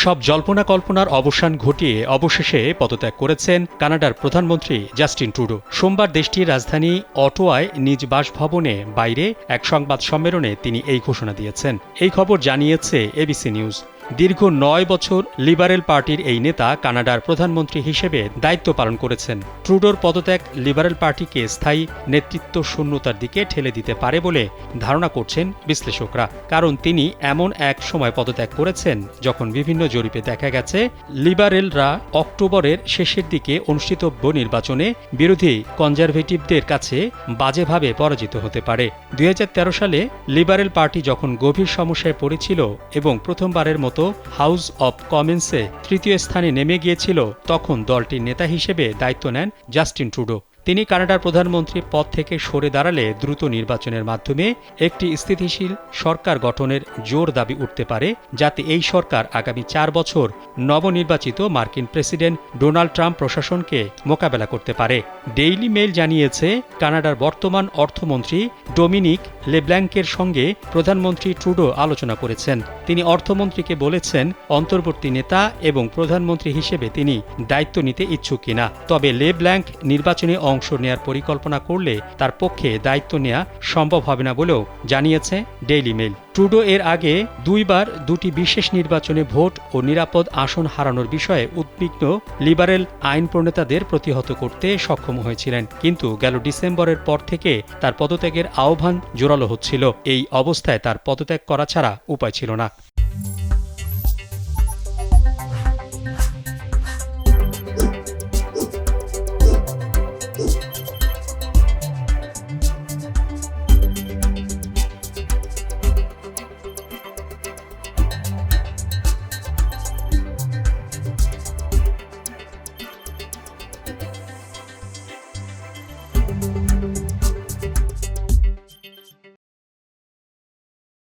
সব জল্পনা কল্পনার অবসান ঘটিয়ে অবশেষে পদত্যাগ করেছেন কানাডার প্রধানমন্ত্রী জাস্টিন ট্রুডো। সোমবার দেশটির রাজধানী অটোয়ায় নিজ বাসভবনে বাইরে এক সংবাদ সম্মেলনে তিনি এই ঘোষণা দিয়েছেন। এই খবর জানিয়েছে এবিসি নিউজ। দীর্ঘ ৯ বছর লিবারেল পার্টির এই নেতা কানাডার প্রধানমন্ত্রী হিসেবে দায়িত্ব পালন করেছেন। ট্রুডোর পদত্যাগ লিবারেল পার্টিকে স্থায়ী নেতৃত্ব শূন্যতার দিকে ঠেলে দিতে পারে বলে ধারণা করছেন বিশ্লেষকরা। কারণ তিনি এমন এক সময় পদত্যাগ করেছেন যখন বিভিন্ন জরিপে দেখা গেছে লিবারেলরা অক্টোবরের শেষের দিকে অনুষ্ঠিতব্য নির্বাচনে বিরোধী কনজারভেটিভদের কাছে বাজেভাবে পরাজিত হতে পারে। ২০১৩ সালে লিবারেল পার্টি যখন গভীর সমস্যায় পড়েছিল এবং প্রথমবারের মতো হাউস অব কমন্সে তৃতীয় স্থানে নেমে গিয়েছিল, তখন দলটির নেতা হিসেবে দায়িত্ব নেন জাস্টিন ট্রুডো। তিনি কানাডার প্রধানমন্ত্রী পদ থেকে সরে দাঁড়ালে দ্রুত নির্বাচনের মাধ্যমে একটি স্থিতিশীল সরকার গঠনের জোর দাবি উঠতে পারে, যাতে এই সরকার আগামী ৪ বছর নবনির্বাচিত মার্কিন প্রেসিডেন্ট ডোনাল্ড ট্রাম্প প্রশাসনকে মোকাবেলা করতে পারে। ডেইলি মেইল জানিয়েছে, কানাডার বর্তমান অর্থমন্ত্রী ডোমিনিক লেব্ল্যাঙ্কের সঙ্গে প্রধানমন্ত্রী ট্রুডো আলোচনা করেছেন। তিনি অর্থমন্ত্রীকে বলেছেন অন্তর্বর্তী নেতা এবং প্রধানমন্ত্রী হিসেবে তিনি দায়িত্ব নিতে ইচ্ছুক কিনা। তবে লেব্ল্যাঙ্ক নির্বাচনে অংশ নেয়ার পরিকল্পনা করলে তার পক্ষে দায়িত্ব নেওয়া সম্ভব হবে না বলেও জানিয়েছে ডেইলি মেইল। ট্রুডো এর আগে দুইবার দুটি বিশেষ নির্বাচনে ভোট ও নিরাপদ আসন হারানোর বিষয়ে উদ্বিগ্ন লিবারেল আইন প্রণেতাদের প্রতিহত করতে সক্ষম হয়েছিলেন, কিন্তু গেল ডিসেম্বরের পর থেকে তার পদত্যাগের আহ্বান জোরালো হচ্ছিল। এই অবস্থায় তার পদত্যাগ করা ছাড়া উপায় ছিল না।